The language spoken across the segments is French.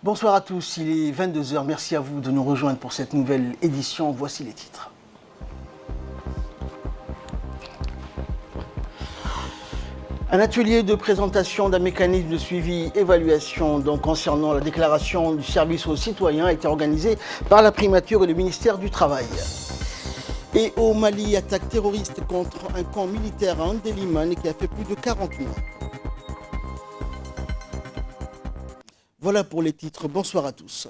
Bonsoir à tous, il est 22 h. Merci à vous de nous rejoindre pour cette nouvelle édition. Voici les titres. Un atelier de présentation d'un mécanisme de suivi-évaluation concernant la déclaration du service aux citoyens a été organisé par la primature et le ministère du Travail. Et au Mali, attaque terroriste contre un camp militaire à Andélimane qui a fait plus de 40 morts. Voilà pour les titres. Bonsoir à tous.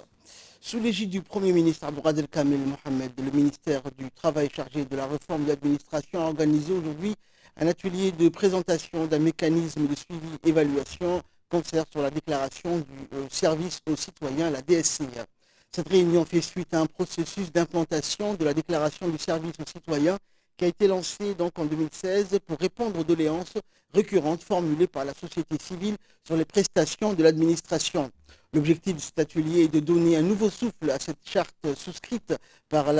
Sous l'égide du Premier ministre Abdel Kamel Mohamed, le ministère du Travail chargé de la réforme de l'administration a organisé aujourd'hui un atelier de présentation d'un mécanisme de suivi-évaluation concernant sur la déclaration du service aux citoyens, la DSCA. Cette réunion fait suite à un processus d'implantation de la déclaration du service aux citoyens qui a été lancé en 2016 pour répondre aux doléances récurrentes formulées par la société civile sur les prestations de l'administration. L'objectif de cet atelier est de donner un nouveau souffle à cette charte souscrite par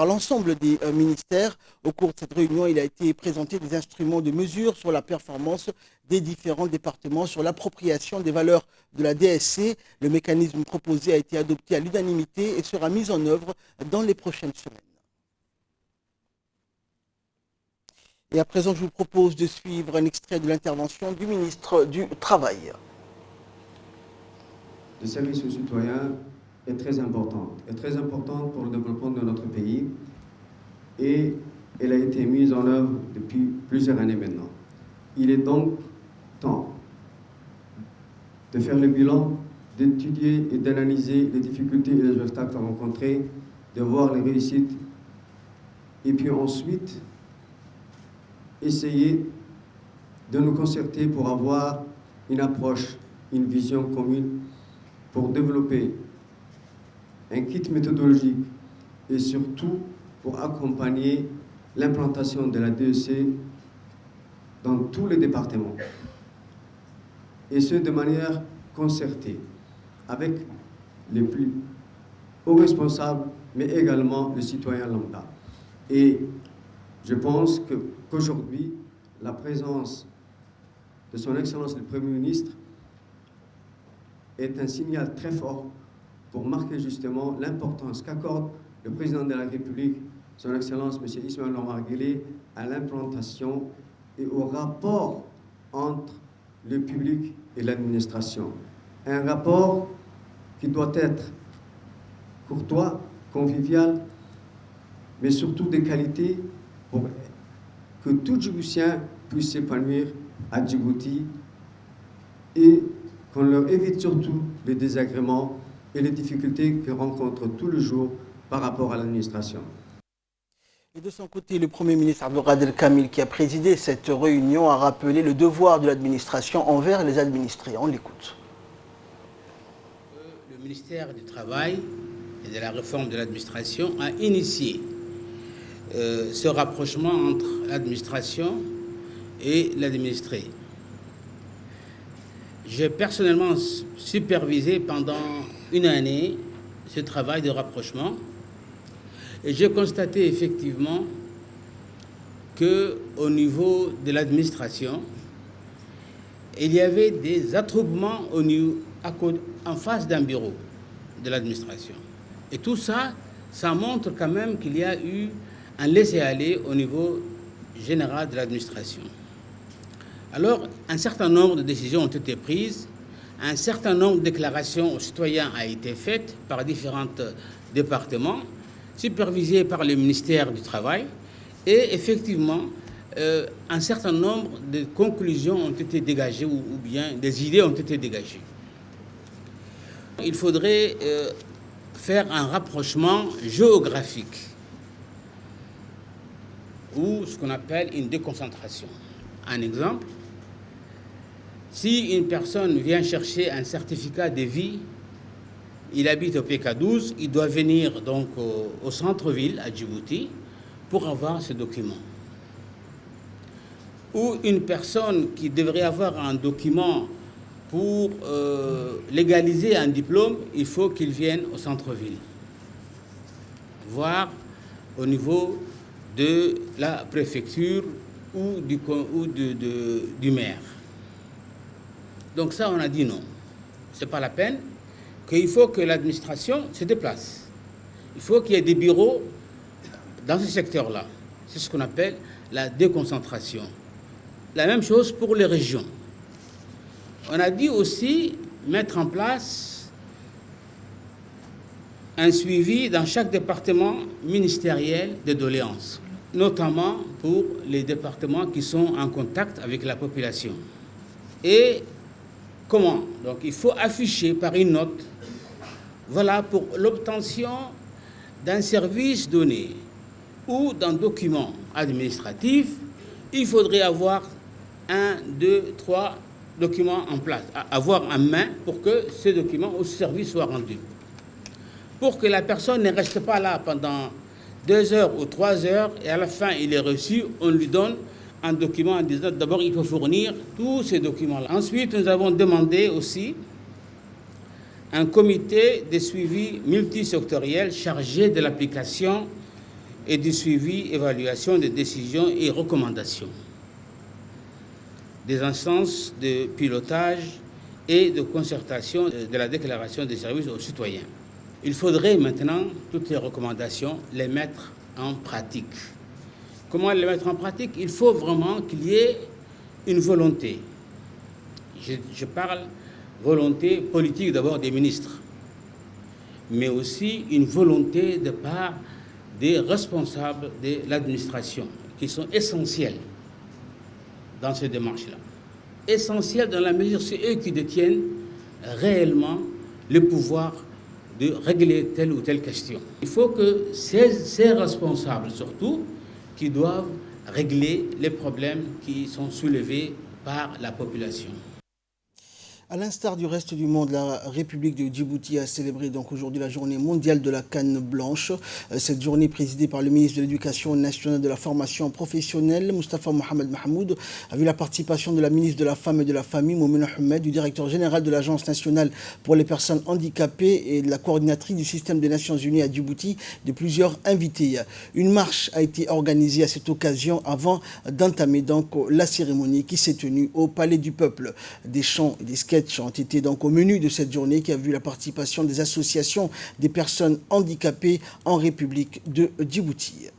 l'ensemble des ministères. Au cours de cette réunion, il a été présenté des instruments de mesure sur la performance des différents départements, sur l'appropriation des valeurs de la DSC. Le mécanisme proposé a été adopté à l'unanimité et sera mis en œuvre dans les prochaines semaines. Et à présent, je vous propose de suivre un extrait de l'intervention du ministre du Travail. Le service aux citoyens est très importante pour le développement de notre pays et elle a été mise en œuvre depuis plusieurs années maintenant. Il est donc temps de faire le bilan, d'étudier et d'analyser les difficultés et les obstacles rencontrés, de voir les réussites et puis ensuite essayer de nous concerter pour avoir une approche, une vision commune pour développer un kit méthodologique et surtout pour accompagner l'implantation de la DEC dans tous les départements. Et ce, de manière concertée, avec les plus hauts responsables, mais également le citoyen lambda. Et je pense qu'aujourd'hui, la présence de son Excellence le Premier ministre est un signal très fort pour marquer justement l'importance qu'accorde le président de la République, son Excellence M. Ismaël Omar Guelleh, à l'implantation et au rapport entre le public et l'administration. Un rapport qui doit être courtois, convivial, mais surtout de qualité pour que tout Djiboutien puisse s'épanouir à Djibouti et qu'on leur évite surtout les désagréments et les difficultés qu'ils rencontrent tous les jours par rapport à l'administration. Et de son côté, le Premier ministre Abdel Kamel, qui a présidé cette réunion, a rappelé le devoir de l'administration envers les administrés. On l'écoute. Le ministère du Travail et de la réforme de l'administration a initié ce rapprochement entre l'administration et l'administré. J'ai personnellement supervisé pendant une année ce travail de rapprochement et j'ai constaté effectivement qu'au niveau de l'administration, il y avait des attroupements en face d'un bureau de l'administration. Et tout ça, ça montre quand même qu'il y a eu un laisser-aller au niveau général de l'administration. Alors, un certain nombre de décisions ont été prises, un certain nombre de déclarations aux citoyens a été faites par différents départements, supervisés par le ministère du Travail, et effectivement, un certain nombre de conclusions ont été dégagées ou bien des idées ont été dégagées. Il faudrait faire un rapprochement géographique ou ce qu'on appelle une déconcentration. Un exemple, si une personne vient chercher un certificat de vie, il habite au PK12, il doit venir donc au centre-ville, à Djibouti, pour avoir ce document. Ou une personne qui devrait avoir un document pour légaliser un diplôme, il faut qu'il vienne au centre-ville, voire au niveau de la préfecture ou du maire. Donc ça, on a dit non. Ce n'est pas la peine qu'il faut que l'administration se déplace. Il faut qu'il y ait des bureaux dans ce secteur-là. C'est ce qu'on appelle la déconcentration. La même chose pour les régions. On a dit aussi mettre en place un suivi dans chaque département ministériel des doléances, notamment pour les départements qui sont en contact avec la population. Et comment? Donc il faut afficher par une note, voilà, pour l'obtention d'un service donné ou d'un document administratif, il faudrait avoir 1, 2, 3 documents en place, avoir en main pour que ce document ou ce service soit rendu. Pour que la personne ne reste pas là pendant 2 heures ou 3 heures et à la fin il est reçu, on lui donne un document en disant d'abord il faut fournir tous ces documents-là. Ensuite, nous avons demandé aussi un comité de suivi multisectoriel chargé de l'application et du suivi, évaluation des décisions et recommandations, des instances de pilotage et de concertation de la déclaration des services aux citoyens. Il faudrait maintenant, toutes les recommandations, les mettre en pratique. Comment les mettre en pratique? Il faut vraiment qu'il y ait une volonté. Je parle volonté politique d'abord des ministres, mais aussi une volonté de part des responsables de l'administration, qui sont essentiels dans ces démarches-là. Essentiels dans la mesure où c'est eux qui détiennent réellement le pouvoir de régler telle ou telle question. Il faut que ces responsables, surtout, qui doivent régler les problèmes qui sont soulevés par la population. À l'instar du reste du monde, la République de Djibouti a célébré donc aujourd'hui la journée mondiale de la canne blanche. Cette journée présidée par le ministre de l'Éducation nationale et de la formation professionnelle, Moustapha Mohamed Mahmoud, a vu la participation de la ministre de la Femme et de la Famille, Moumena Ahmed, du directeur général de l'Agence nationale pour les personnes handicapées et de la coordinatrice du système des Nations Unies à Djibouti, de plusieurs invités. Une marche a été organisée à cette occasion avant d'entamer donc la cérémonie qui s'est tenue au Palais du Peuple. Des chants et des sketchs ont été donc au menu de cette journée qui a vu la participation des associations des personnes handicapées en République de Djibouti.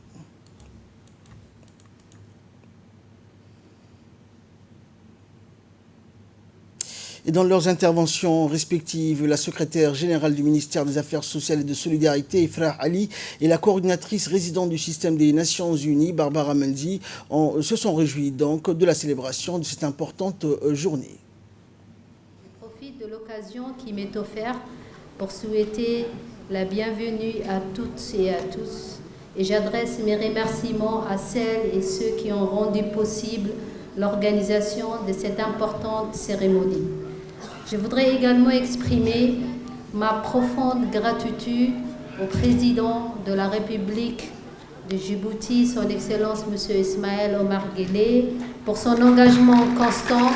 Et dans leurs interventions respectives, la secrétaire générale du ministère des Affaires sociales et de Solidarité, Ifrah Ali, et la coordinatrice résidente du système des Nations Unies, Barbara Menzi, se sont réjouis donc de la célébration de cette importante journée. De l'occasion qui m'est offerte pour souhaiter la bienvenue à toutes et à tous. Et j'adresse mes remerciements à celles et ceux qui ont rendu possible l'organisation de cette importante cérémonie. Je voudrais également exprimer ma profonde gratitude au président de la République de Djibouti, son Excellence M. Ismaël Omar Guelleh, pour son engagement constant,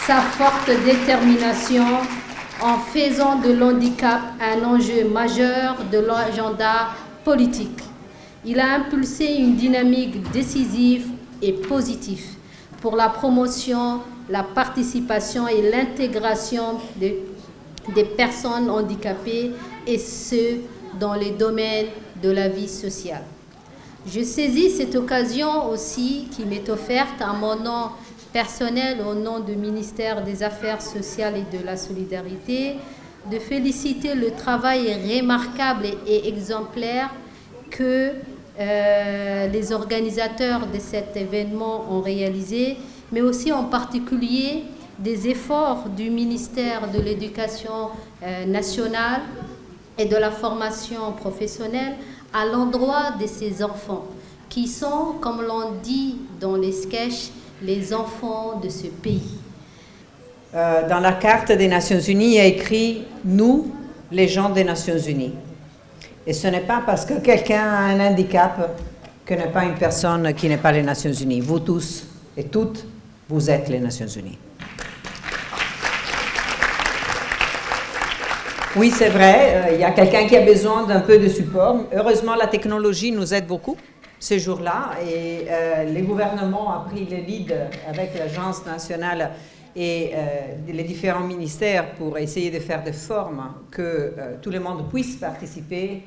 sa forte détermination en faisant de l'handicap un enjeu majeur de l'agenda politique. Il a impulsé une dynamique décisive et positive pour la promotion, la participation et l'intégration des personnes handicapées et ce, dans les domaines de la vie sociale. Je saisis cette occasion aussi qui m'est offerte à mon nom personnel au nom du ministère des Affaires sociales et de la solidarité, de féliciter le travail remarquable et exemplaire que les organisateurs de cet événement ont réalisé, mais aussi en particulier des efforts du ministère de l'Éducation nationale et de la formation professionnelle à l'endroit de ces enfants, qui sont, comme l'on dit dans les sketchs, les enfants de ce pays. Dans la carte des Nations Unies, il y a écrit « Nous, les gens des Nations Unies ». Et ce n'est pas parce que quelqu'un a un handicap que n'est pas une personne qui n'est pas les Nations Unies. Vous tous et toutes, vous êtes les Nations Unies. Oui, c'est vrai, il y a quelqu'un qui a besoin d'un peu de support. Heureusement, la technologie nous aide beaucoup ces jours-là et les gouvernements ont pris le lead avec l'Agence nationale et les différents ministères pour essayer de faire des formes que tout le monde puisse participer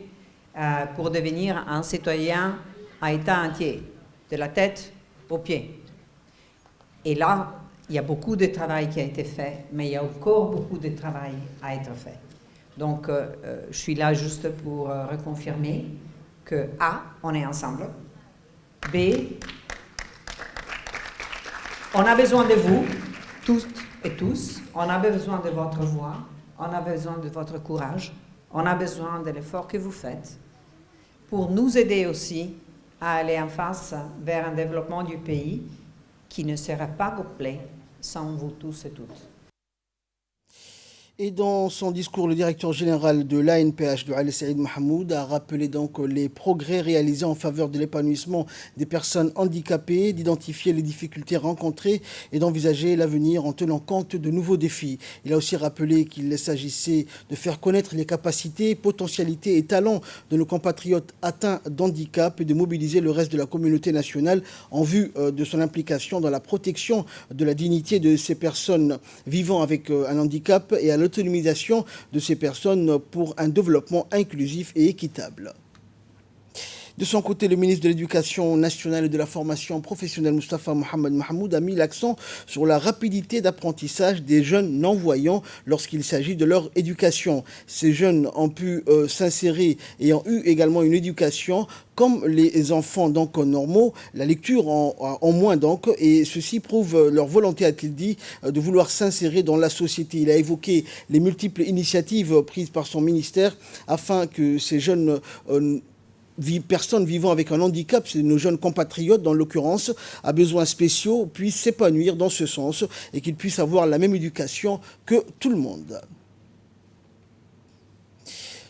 pour devenir un citoyen à état entier, de la tête aux pieds. Et là, il y a beaucoup de travail qui a été fait, mais il y a encore beaucoup de travail à être fait. Donc, je suis là juste pour reconfirmer que A, on est ensemble, B, on a besoin de vous, toutes et tous, on a besoin de votre voix, on a besoin de votre courage, on a besoin de l'effort que vous faites pour nous aider aussi à aller en face vers un développement du pays qui ne sera pas complet sans vous tous et toutes. Et dans son discours, le directeur général de l'ANPH, Ali Saïd Mahmoud, a rappelé donc les progrès réalisés en faveur de l'épanouissement des personnes handicapées, d'identifier les difficultés rencontrées et d'envisager l'avenir en tenant compte de nouveaux défis. Il a aussi rappelé qu'il s'agissait de faire connaître les capacités, potentialités et talents de nos compatriotes atteints d'handicap et de mobiliser le reste de la communauté nationale en vue de son implication dans la protection de la dignité de ces personnes vivant avec un handicap et à l'autonomisation de ces personnes pour un développement inclusif et équitable. De son côté, le ministre de l'Éducation nationale et de la formation professionnelle, Moustapha Mohamed Mahmoud, a mis l'accent sur la rapidité d'apprentissage des jeunes non-voyants lorsqu'il s'agit de leur éducation. Ces jeunes ont pu s'insérer et ont eu également une éducation comme les enfants donc normaux, la lecture en moins donc, et ceci prouve leur volonté, a-t-il dit, de vouloir s'insérer dans la société. Il a évoqué les multiples initiatives prises par son ministère afin que ces jeunes personnes vivant avec un handicap, c'est nos jeunes compatriotes dans l'occurrence, à besoins spéciaux, puissent s'épanouir dans ce sens et qu'ils puissent avoir la même éducation que tout le monde.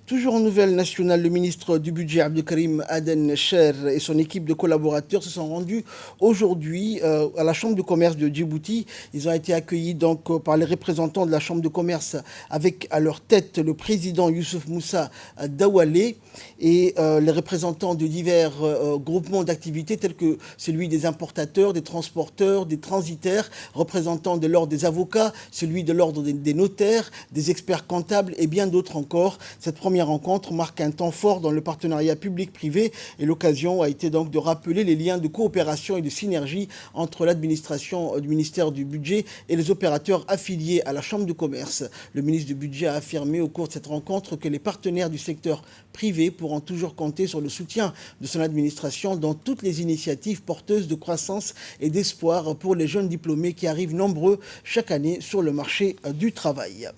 Toujours en nouvelle nationale, le ministre du Budget, Abdelkarim Aden Cher, et son équipe de collaborateurs se sont rendus aujourd'hui à la Chambre de commerce de Djibouti. Ils ont été accueillis donc par les représentants de la Chambre de commerce avec à leur tête le président Youssouf Moussa Dawalé et les représentants de divers groupements d'activités tels que celui des importateurs, des transporteurs, des transitaires, représentants de l'ordre des avocats, celui de l'ordre des notaires, des experts comptables et bien d'autres encore. Cette première rencontre marque un temps fort dans le partenariat public-privé et l'occasion a été donc de rappeler les liens de coopération et de synergie entre l'administration du ministère du Budget et les opérateurs affiliés à la Chambre de commerce. Le ministre du Budget a affirmé au cours de cette rencontre que les partenaires du secteur privé pourront toujours compter sur le soutien de son administration dans toutes les initiatives porteuses de croissance et d'espoir pour les jeunes diplômés qui arrivent nombreux chaque année sur le marché du travail.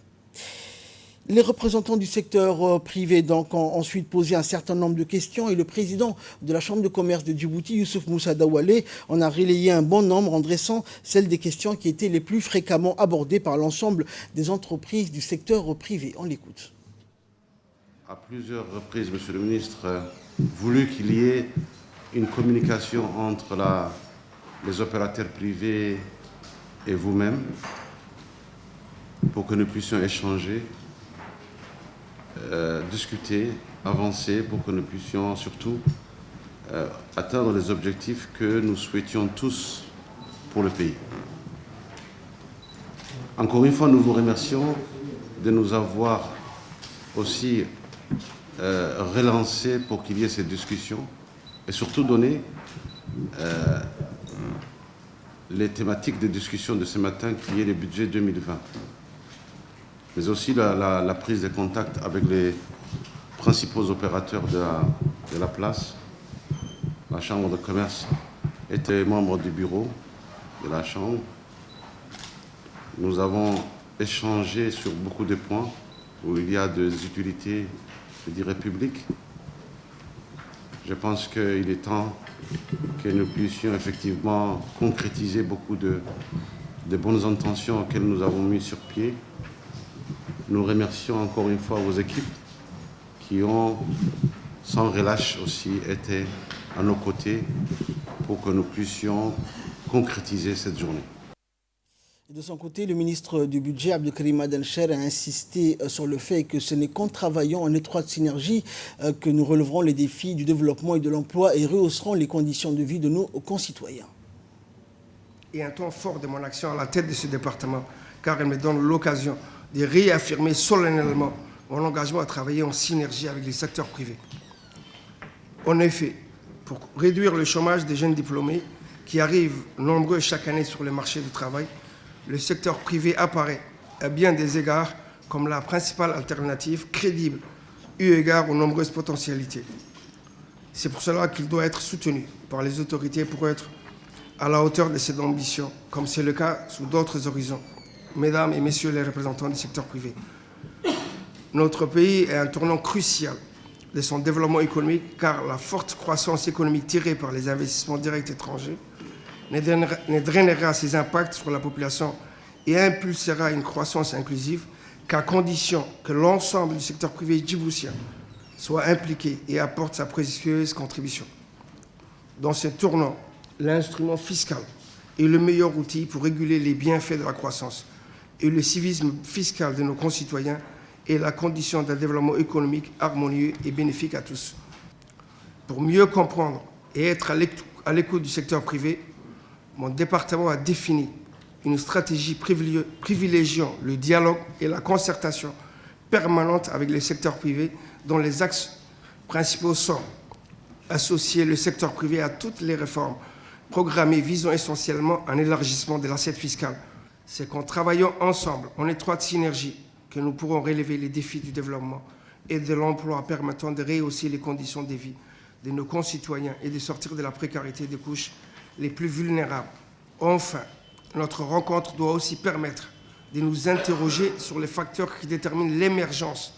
Les représentants du secteur privé donc, ont ensuite posé un certain nombre de questions et le président de la Chambre de commerce de Djibouti, Youssouf Moussa Dawalé, en a relayé un bon nombre en dressant celles des questions qui étaient les plus fréquemment abordées par l'ensemble des entreprises du secteur privé. On l'écoute. À plusieurs reprises, Monsieur le ministre, voulu qu'il y ait une communication entre les opérateurs privés et vous-même pour que nous puissions échanger, discuter, avancer pour que nous puissions surtout atteindre les objectifs que nous souhaitions tous pour le pays. Encore une fois, nous vous remercions de nous avoir aussi relancé pour qu'il y ait cette discussion et surtout donner les thématiques de discussion de ce matin qui est le budget 2020. Mais aussi la prise de contact avec les principaux opérateurs de la place. La Chambre de commerce était membre du bureau de la Chambre. Nous avons échangé sur beaucoup de points où il y a des utilités, je dirais, publiques. Je pense qu'il est temps que nous puissions effectivement concrétiser beaucoup de bonnes intentions auxquelles nous avons mis sur pied. Nous remercions encore une fois vos équipes qui ont, sans relâche aussi, été à nos côtés pour que nous puissions concrétiser cette journée. De son côté, le ministre du Budget, Abdelkarim Aden Cher, a insisté sur le fait que ce n'est qu'en travaillant en étroite synergie que nous relèverons les défis du développement et de l'emploi et rehausserons les conditions de vie de nos concitoyens. et un temps fort de mon action à la tête de ce département, car elle me donne l'occasion de réaffirmer solennellement mon engagement à travailler en synergie avec les secteurs privés. En effet, pour réduire le chômage des jeunes diplômés qui arrivent nombreux chaque année sur le marché du travail, le secteur privé apparaît à bien des égards comme la principale alternative crédible eu égard aux nombreuses potentialités. C'est pour cela qu'il doit être soutenu par les autorités pour être à la hauteur de cette ambition, comme c'est le cas sous d'autres horizons. Mesdames et messieurs les représentants du secteur privé, notre pays est à un tournant crucial de son développement économique, car la forte croissance économique tirée par les investissements directs étrangers ne drainera ses impacts sur la population et impulsera une croissance inclusive qu'à condition que l'ensemble du secteur privé djiboutien soit impliqué et apporte sa précieuse contribution. Dans ce tournant, l'instrument fiscal est le meilleur outil pour réguler les bienfaits de la croissance, et le civisme fiscal de nos concitoyens est la condition d'un développement économique harmonieux et bénéfique à tous. Pour mieux comprendre et être à l'écoute du secteur privé, mon département a défini une stratégie privilégiant le dialogue et la concertation permanente avec les secteurs privés, dont les axes principaux sont associer le secteur privé à toutes les réformes programmées visant essentiellement un élargissement de l'assiette fiscale. C'est qu'en travaillant ensemble, en étroite synergie, que nous pourrons relever les défis du développement et de l'emploi permettant de rehausser les conditions de vie de nos concitoyens et de sortir de la précarité des couches les plus vulnérables. Enfin, notre rencontre doit aussi permettre de nous interroger sur les facteurs qui déterminent l'émergence,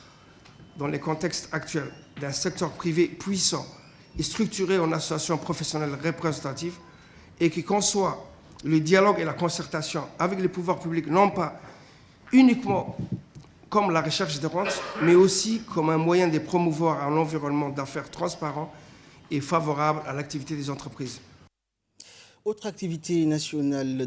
dans les contextes actuels, d'un secteur privé puissant et structuré en associations professionnelles représentatives et qui conçoit le dialogue et la concertation avec les pouvoirs publics, non pas uniquement comme la recherche de rentes, mais aussi comme un moyen de promouvoir un environnement d'affaires transparent et favorable à l'activité des entreprises. Autre activité nationale,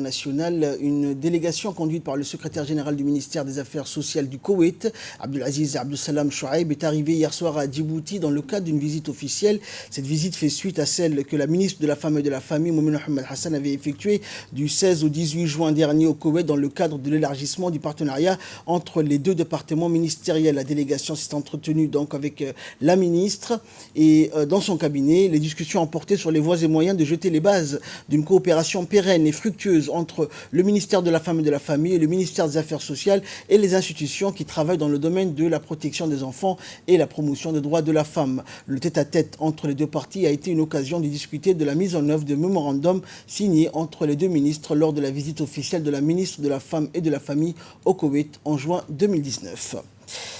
nationale, une délégation conduite par le secrétaire général du ministère des Affaires sociales du Koweït, Abdelaziz Abdussalam Chouaib, est arrivé hier soir à Djibouti dans le cadre d'une visite officielle. Cette visite fait suite à celle que la ministre de la Femme et de la Famille, Moumin Ahmed Hassan, avait effectuée du 16 au 18 juin dernier au Koweït dans le cadre de l'élargissement du partenariat entre les deux départements ministériels. La délégation s'est entretenue donc avec la ministre et dans son cabinet, les discussions ont porté sur les voies et moyen de jeter les bases d'une coopération pérenne et fructueuse entre le ministère de la Femme et de la Famille et le ministère des Affaires sociales et les institutions qui travaillent dans le domaine de la protection des enfants et la promotion des droits de la femme. Le tête-à-tête entre les deux parties a été une occasion de discuter de la mise en œuvre de mémorandums signés entre les deux ministres lors de la visite officielle de la ministre de la Femme et de la Famille au Koweït en juin 2019.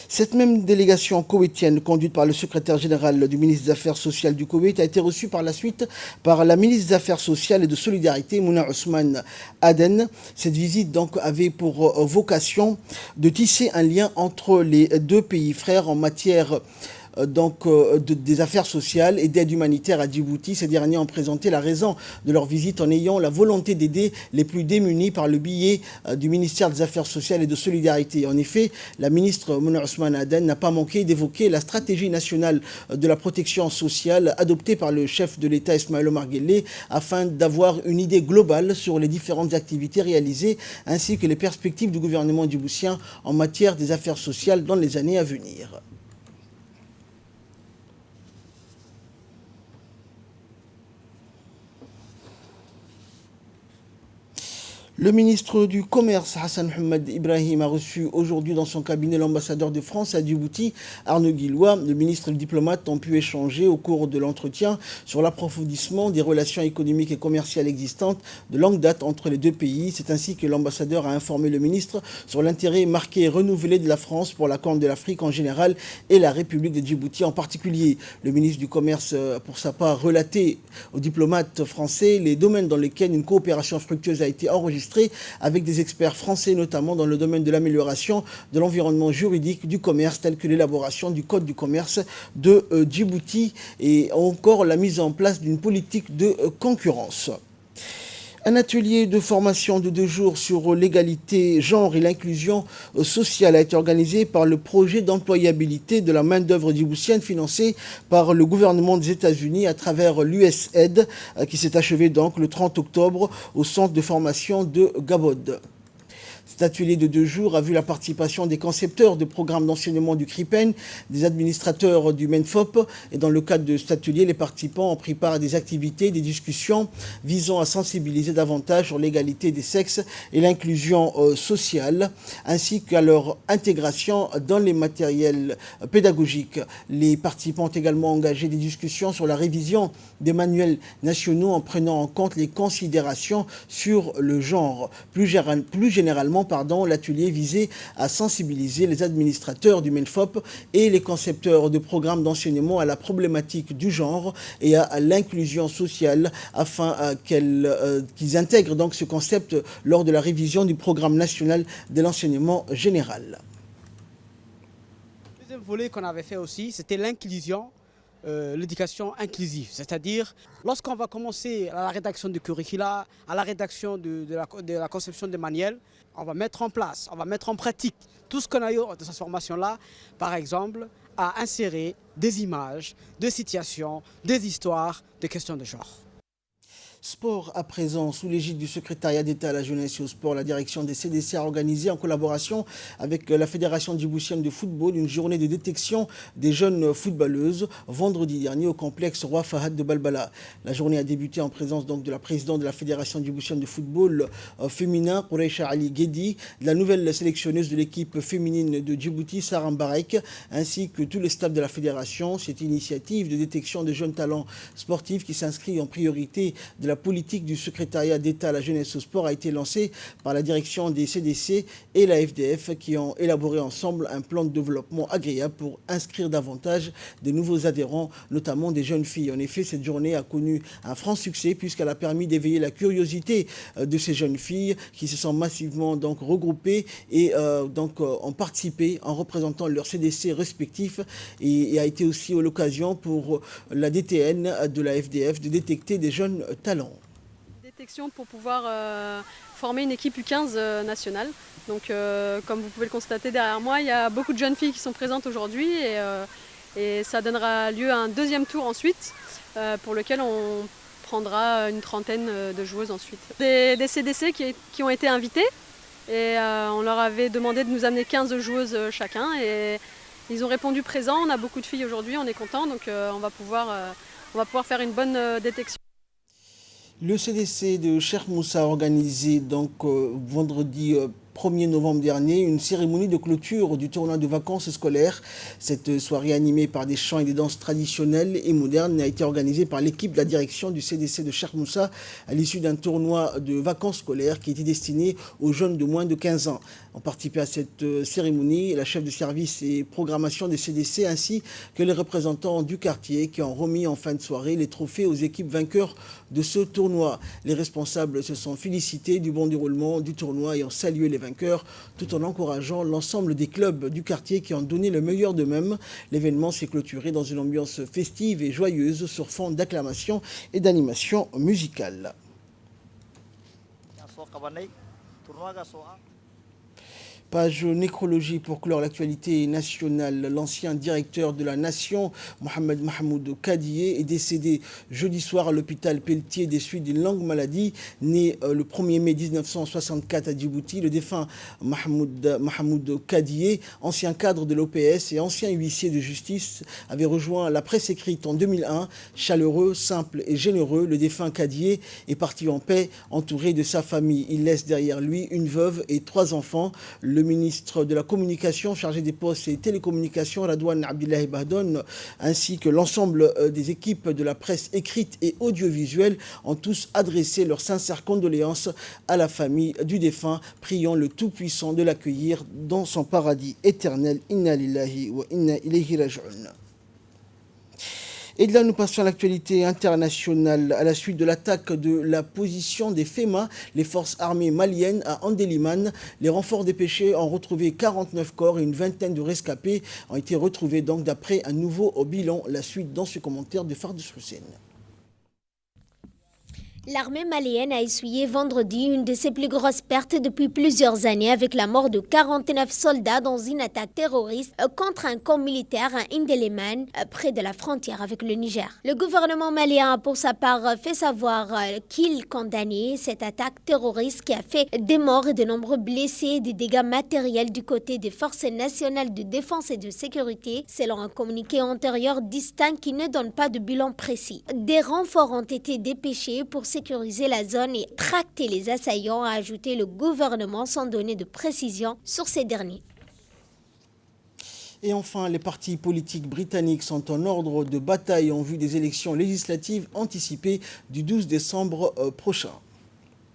Cette même délégation koweïtienne, conduite par le secrétaire général du ministre des Affaires sociales du Koweït, a été reçue par la suite par la ministre des Affaires sociales et de Solidarité, Mouna Ousmane Aden. Cette visite donc avait pour vocation de tisser un lien entre les deux pays frères en matière des affaires sociales et d'aide humanitaire à Djibouti. Ces derniers ont présenté la raison de leur visite en ayant la volonté d'aider les plus démunis par le biais du ministère des Affaires sociales et de Solidarité. En effet, la ministre Mouna Ousmane Aden n'a pas manqué d'évoquer la stratégie nationale de la protection sociale adoptée par le chef de l'État Ismaël Omar Guelleh afin d'avoir une idée globale sur les différentes activités réalisées ainsi que les perspectives du gouvernement djiboutien en matière des affaires sociales dans les années à venir. Le ministre du Commerce, Hassan Mohamed Ibrahim, a reçu aujourd'hui dans son cabinet l'ambassadeur de France à Djibouti, Arnaud Guillois. Le ministre et le diplomate ont pu échanger au cours de l'entretien sur l'approfondissement des relations économiques et commerciales existantes de longue date entre les deux pays. C'est ainsi que l'ambassadeur a informé le ministre sur l'intérêt marqué et renouvelé de la France pour la Corne de l'Afrique en général et la République de Djibouti en particulier. Le ministre du Commerce, pour sa part, relaté aux diplomates français les domaines dans lesquels une coopération fructueuse a été enregistrée avec des experts français, notamment dans le domaine de l'amélioration de l'environnement juridique du commerce, tel que l'élaboration du Code du commerce de Djibouti et encore la mise en place d'une politique de concurrence. Un atelier de formation de 2 jours sur l'égalité, genre et l'inclusion sociale a été organisé par le projet d'employabilité de la main-d'œuvre djiboutienne financé par le gouvernement des États-Unis à travers l'USAID qui s'est achevé donc le 30 octobre au centre de formation de Gabod. Cet atelier de 2 jours a vu la participation des concepteurs de programmes d'enseignement du CRIPEN, des administrateurs du MENFOP. Et dans le cadre de cet atelier, les participants ont pris part à des activités, des discussions visant à sensibiliser davantage sur l'égalité des sexes et l'inclusion sociale, ainsi qu'à leur intégration dans les matériels pédagogiques. Les participants ont également engagé des discussions sur la révision des manuels nationaux en prenant en compte les considérations sur le genre. Plus généralement, l'atelier visait à sensibiliser les administrateurs du MENFOP et les concepteurs de programmes d'enseignement à la problématique du genre et à l'inclusion sociale afin qu'ils intègrent donc ce concept lors de la révision du programme national de l'enseignement général. Le deuxième volet qu'on avait fait aussi, c'était l'inclusion. L'éducation inclusive, c'est-à-dire lorsqu'on va commencer à la rédaction du curricula, à la rédaction de la conception des manuels, on va mettre en place, on va mettre en pratique tout ce qu'on a eu de cette formation-là, par exemple, à insérer des images, des situations, des histoires, des questions de genre. Sport à présent, sous l'égide du secrétariat d'État à la jeunesse et au sport, la direction des CDC a organisé en collaboration avec la Fédération djiboutienne de football une journée de détection des jeunes footballeuses vendredi dernier au complexe Roi Fahad de Balbala. La journée a débuté en présence donc de la présidente de la Fédération djiboutienne de football féminin, Quraisha Ali Guedi, de la nouvelle sélectionneuse de l'équipe féminine de Djibouti, Sarah Mbarek, ainsi que tous les staffs de la fédération. Cette initiative de détection des jeunes talents sportifs qui s'inscrit en priorité de la politique du secrétariat d'État à la jeunesse et au sport a été lancée par la direction des CDC et la FDF qui ont élaboré ensemble un plan de développement agréable pour inscrire davantage de nouveaux adhérents, notamment des jeunes filles. En effet, cette journée a connu un franc succès puisqu'elle a permis d'éveiller la curiosité de ces jeunes filles qui se sont massivement donc regroupées et ont participé en représentant leurs CDC respectifs et a été aussi l'occasion pour la DTN de la FDF de détecter des jeunes talents. Détection pour pouvoir former une équipe U15 nationale. Donc comme vous pouvez le constater derrière moi, il y a beaucoup de jeunes filles qui sont présentes aujourd'hui et ça donnera lieu à un deuxième tour ensuite pour lequel on prendra une trentaine de joueuses ensuite. Des CDC qui ont été invités et on leur avait demandé de nous amener 15 joueuses chacun et ils ont répondu présent. On a beaucoup de filles aujourd'hui, on est content, donc on va pouvoir faire une bonne détection. Le CDC de Cheikh Moussa a organisé donc vendredi 1er novembre dernier une cérémonie de clôture du tournoi de vacances scolaires. Cette soirée animée par des chants et des danses traditionnelles et modernes a été organisée par l'équipe de la direction du CDC de Cheikh Moussa à l'issue d'un tournoi de vacances scolaires qui était destiné aux jeunes de moins de 15 ans. Ont participé à cette cérémonie la chef de service et programmation des CDC ainsi que les représentants du quartier qui ont remis en fin de soirée les trophées aux équipes vainqueurs de ce tournoi. Les responsables se sont félicités du bon déroulement du tournoi et ont salué les vainqueurs tout en encourageant l'ensemble des clubs du quartier qui ont donné le meilleur d'eux-mêmes. L'événement s'est clôturé dans une ambiance festive et joyeuse sur fond d'acclamations et d'animation musicale. Page nécrologie pour clore l'actualité nationale. L'ancien directeur de la Nation, Mohamed Mahmoud Kadié, est décédé jeudi soir à l'hôpital Pelletier des suites d'une longue maladie. Né le 1er mai 1964 à Djibouti, le défunt Mahmoud Kadié, ancien cadre de l'OPS et ancien huissier de justice, avait rejoint la presse écrite en 2001. Chaleureux, simple et généreux, le défunt Kadié est parti en paix, entouré de sa famille. Il laisse derrière lui une veuve et 3 enfants. Le ministre de la Communication chargé des postes et télécommunications, Radouane Abdillahi Bahdon, ainsi que l'ensemble des équipes de la presse écrite et audiovisuelle ont tous adressé leurs sincères condoléances à la famille du défunt, priant le Tout-Puissant de l'accueillir dans son paradis éternel. Inna lillahi wa inna ilayhi raj'un. Et de là, nous passons à l'actualité internationale. À la suite de l'attaque de la position des FEMA, les forces armées maliennes à Andeliman, les renforts dépêchés ont retrouvé 49 corps et une vingtaine de rescapés ont été retrouvés donc d'après un nouveau bilan. La suite dans ce commentaire de Fardous Hussein. L'armée malienne a essuyé vendredi une de ses plus grosses pertes depuis plusieurs années avec la mort de 49 soldats dans une attaque terroriste contre un camp militaire à Indeleman, près de la frontière avec le Niger. Le gouvernement malien a pour sa part fait savoir qu'il condamnait cette attaque terroriste qui a fait des morts et de nombreux blessés et des dégâts matériels du côté des forces nationales de défense et de sécurité, selon un communiqué antérieur distinct qui ne donne pas de bilan précis. Des renforts ont été dépêchés pour sécuriser la zone et tracter les assaillants, a ajouté le gouvernement sans donner de précision sur ces derniers. Et enfin, les partis politiques britanniques sont en ordre de bataille en vue des élections législatives anticipées du 12 décembre prochain.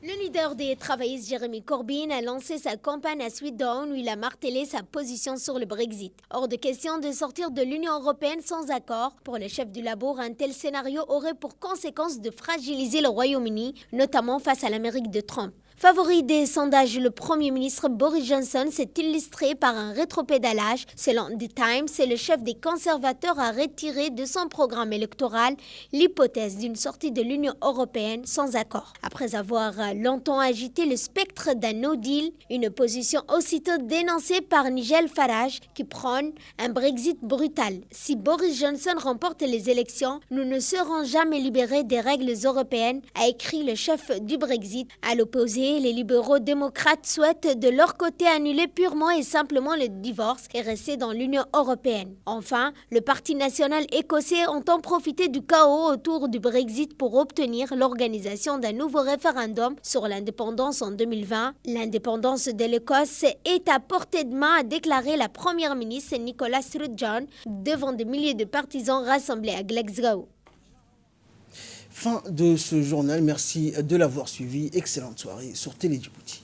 Le leader des travaillistes, Jeremy Corbyn, a lancé sa campagne à Swindon où il a martelé sa position sur le Brexit. Hors de question de sortir de l'Union européenne sans accord. Pour le chef du Labour, un tel scénario aurait pour conséquence de fragiliser le Royaume-Uni, notamment face à l'Amérique de Trump. Favori des sondages, le Premier ministre Boris Johnson s'est illustré par un rétropédalage. Selon The Times, le chef des conservateurs a retiré de son programme électoral l'hypothèse d'une sortie de l'Union européenne sans accord. Après avoir longtemps agité le spectre d'un no deal, une position aussitôt dénoncée par Nigel Farage qui prône un Brexit brutal. Si Boris Johnson remporte les élections, nous ne serons jamais libérés des règles européennes, a écrit le chef du Brexit. À l'opposé, les libéraux démocrates souhaitent de leur côté annuler purement et simplement le divorce et rester dans l'Union européenne. Enfin, le Parti national écossais entend profiter du chaos autour du Brexit pour obtenir l'organisation d'un nouveau référendum sur l'indépendance en 2020. L'indépendance de l'Écosse est à portée de main, a déclaré la première ministre Nicola Sturgeon devant des milliers de partisans rassemblés à Glasgow. Fin de ce journal, merci de l'avoir suivi. Excellente soirée sur Télé Djibouti.